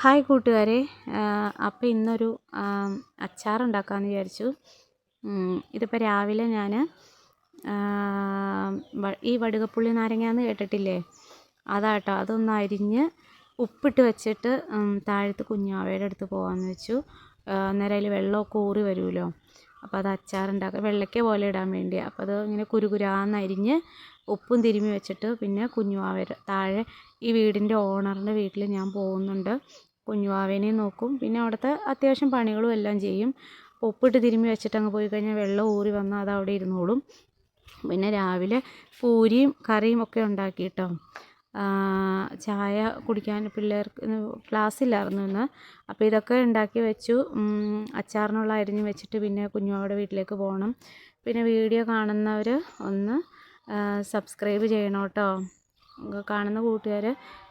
Hi കൂട്ടുകാരെ, അപ്പോൾ ഇന്നൊരു അച്ചാറുണ്ടാക്കാമെന്ന് വിചാരിച്ചു. ഇതിപ്പോൾ രാവിലെ ഞാൻ ഈ വടുകപ്പുള്ളി നാരങ്ങാന്ന് കേട്ടിട്ടില്ലേ, അതാട്ടോ. അതൊന്ന് അരിഞ്ഞ് ഉപ്പിട്ട് വെച്ചിട്ട് താഴത്ത് കുഞ്ഞാവയുടെ അടുത്ത് പോകാമെന്ന് വെച്ചു. അന്നേരം അതിൽ വെള്ളമൊക്കെ ഊറി വരുമല്ലോ, അപ്പോൾ അത് അച്ചാറുണ്ടാക്കുക വെള്ളയ്ക്ക പോലെ ഇടാൻ വേണ്ടി. അപ്പോൾ അത് ഇങ്ങനെ കുരുകുരാന്ന് അരിഞ്ഞ് ഉപ്പും തിരുമ്മി വെച്ചിട്ട് പിന്നെ കുഞ്ഞുവാവയുടെ താഴെ ഈ വീടിൻ്റെ ഓണറിൻ്റെ വീട്ടിൽ ഞാൻ പോകുന്നുണ്ട്. കുഞ്ഞുവാവേനെയും നോക്കും, പിന്നെ അവിടുത്തെ അത്യാവശ്യം പണികളും എല്ലാം ചെയ്യും. അപ്പോൾ ഉപ്പിട്ട് തിരുമ്മി വെച്ചിട്ട് അങ്ങ് പോയി കഴിഞ്ഞാൽ വെള്ളം ഊറി വന്നാൽ അത് അവിടെ ഇരുന്നോളും. പിന്നെ രാവിലെ പൂരിയും കറിയും ഒക്കെ ഉണ്ടാക്കിയിട്ടോ. ചായ കുടിക്കാൻ പിള്ളേർക്ക് ക്ലാസ്സില്ലായിരുന്നു ഇന്ന്, അപ്പോൾ ഇതൊക്കെ ഉണ്ടാക്കി വെച്ചു. അച്ചാറിനുള്ള അരിഞ്ഞ് വെച്ചിട്ട് പിന്നെ കുഞ്ഞുവാവയുടെ വീട്ടിലേക്ക് പോകണം. പിന്നെ വീഡിയോ കാണുന്നവർ ഒന്ന് സബ്സ്ക്രൈബ് ചെയ്യണം കേട്ടോ. കാണുന്ന കൂട്ടുകാർ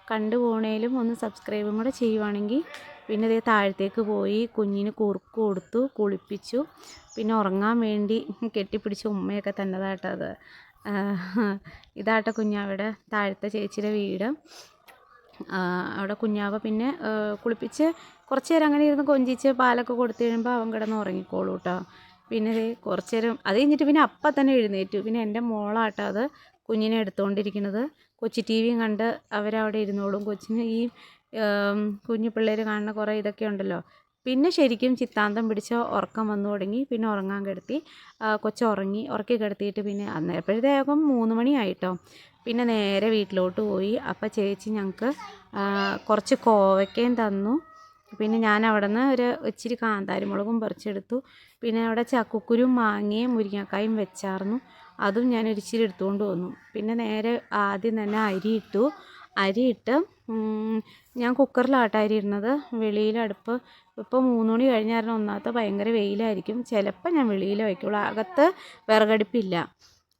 കണ്ടു പോണേലും ഒന്ന് സബ്സ്ക്രൈബും കൂടെ ചെയ്യുവാണെങ്കിൽ. പിന്നെ ഇതേ താഴത്തേക്ക് പോയി കുഞ്ഞിന് കുറുക്ക് കൊടുത്തു, കുളിപ്പിച്ചു. പിന്നെ ഉറങ്ങാൻ വേണ്ടി കെട്ടിപ്പിടിച്ച് ഉമ്മയൊക്കെ തന്നതാട്ടോ അത്. ഇതാട്ടോ കുഞ്ഞാവയുടെ താഴത്തെ ചേച്ചിയുടെ വീട്. അവിടെ കുഞ്ഞാവ പിന്നെ കുളിപ്പിച്ച് കുറച്ച് നേരം അങ്ങനെ ഇരുന്ന് കൊഞ്ചിച്ച് പാലൊക്കെ കൊടുത്തു കഴിയുമ്പോൾ അവൻ കിടന്ന് ഉറങ്ങിക്കോളൂ കേട്ടോ. പിന്നെ കുറച്ച് നേരം അത് കഴിഞ്ഞിട്ട് പിന്നെ അപ്പം തന്നെ എഴുന്നേറ്റു. പിന്നെ എൻ്റെ മോളാട്ടോ അത് കുഞ്ഞിനെ എടുത്തുകൊണ്ടിരിക്കുന്നത്. കൊച്ചി ടി വിയും കണ്ട് അവരവിടെ ഇരുന്നോളും. കൊച്ചിന് ഈ കുഞ്ഞു പിള്ളേർ കാണുന്ന കുറേ ഇതൊക്കെ ഉണ്ടല്ലോ. പിന്നെ ശരിക്കും ചിത്താന്തം പിടിച്ച് ഉറക്കം വന്നു തുടങ്ങി. പിന്നെ ഉറങ്ങാൻ കിടത്തി. ഉറക്കി കിടത്തിയിട്ട് പിന്നെ അന്നേരപ്പോഴത്തേക്കും 3 മണിയായിട്ടോ. പിന്നെ നേരെ വീട്ടിലോട്ട് പോയി. അപ്പോൾ ചേച്ചി ഞങ്ങൾക്ക് കുറച്ച് കോവയ്ക്കയും തന്നു. പിന്നെ ഞാൻ അവിടെ നിന്ന് ഒരു ഇച്ചിരി കാന്താരിമുളകും പറിച്ചെടുത്തു. പിന്നെ അവിടെ ചക്കക്കുരും മാങ്ങയും മുരിങ്ങക്കായും വെച്ചായിരുന്നു, അതും ഞാൻ ഒരിച്ചിരി എടുത്തുകൊണ്ട് വന്നു. പിന്നെ നേരെ ആദ്യം തന്നെ അരിയിട്ട് ഞാൻ കുക്കറിലാട്ടോ അരി ഇടുന്നത്. വെളിയിൽ അടുപ്പ് ഇപ്പോൾ 3 മണി കഴിഞ്ഞായിരുന്നു. ഒന്നാമത്തെ ഭയങ്കര വെയിലായിരിക്കും, ചിലപ്പോൾ ഞാൻ വെളിയിൽ വയ്ക്കുള്ളൂ, അകത്ത് വിറകടുപ്പില്ല.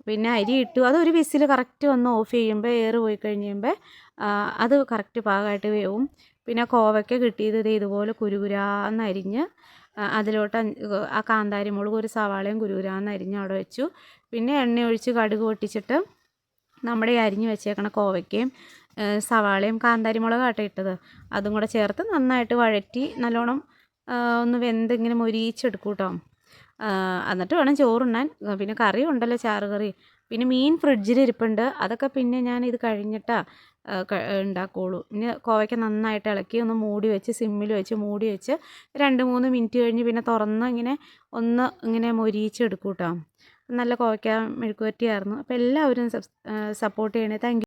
പിന്നെ അരി ഇട്ടു. അതൊരു വിസിൽ കറക്റ്റ് വന്ന് ഓഫ് ചെയ്യുമ്പോൾ എയർ പോയി കഴിയുമ്പോൾ അത് കറക്റ്റ് പാകമായിട്ട് വേവും. പിന്നെ കോവയ്ക്ക കിട്ടിയത് ഇതുപോലെ കുരുകുരാന്ന് അരിഞ്ഞ് അതിലോട്ട് ആ കാന്താരി മുളക് ഒരു സവാളയും കുരുകുരാന്ന് അരിഞ്ഞ് അവിടെ വെച്ചു. പിന്നെ എണ്ണ ഒഴിച്ച് കടുക് പൊട്ടിച്ചിട്ട് നമ്മുടെ ഈ അരിഞ്ഞ് വെച്ചേക്കണ കോവയ്ക്കയും സവാളയും കാന്താരി മുളകാട്ടോ ഇട്ടത്, അതും കൂടെ ചേർത്ത് നന്നായിട്ട് വഴറ്റി നല്ലോണം ഒന്ന് വെന്ത് ഇങ്ങനെ മൊരിയിച്ചെടുക്കും കേട്ടോ. എന്നിട്ട് വേണം ചോറുണ്ണാൻ. പിന്നെ കറി ഉണ്ടല്ലോ, ചാറ് കറി. പിന്നെ മീൻ ഫ്രിഡ്ജിൽ ഇരിപ്പുണ്ട്, അതൊക്കെ പിന്നെ ഞാൻ ഇത് കഴിഞ്ഞിട്ടാണ് ഉണ്ടാക്കുകയുള്ളൂ. പിന്നെ കോവയ്ക്ക നന്നായിട്ട് ഇളക്കി ഒന്ന് മൂടി വെച്ച് സിമ്മിൽ വെച്ച് മൂടി വെച്ച് 2-3 മിനിറ്റ് കഴിഞ്ഞ് പിന്നെ തുറന്ന് ഇങ്ങനെ മൊരിയിച്ചെടുക്കും കേട്ടോ. നല്ല കോവയ്ക്ക മെഴുക്കുവരട്ടിയായിരുന്നു. അപ്പോൾ എല്ലാവരും സപ്പോർട്ട് ചെയ്യണേ. Thank you.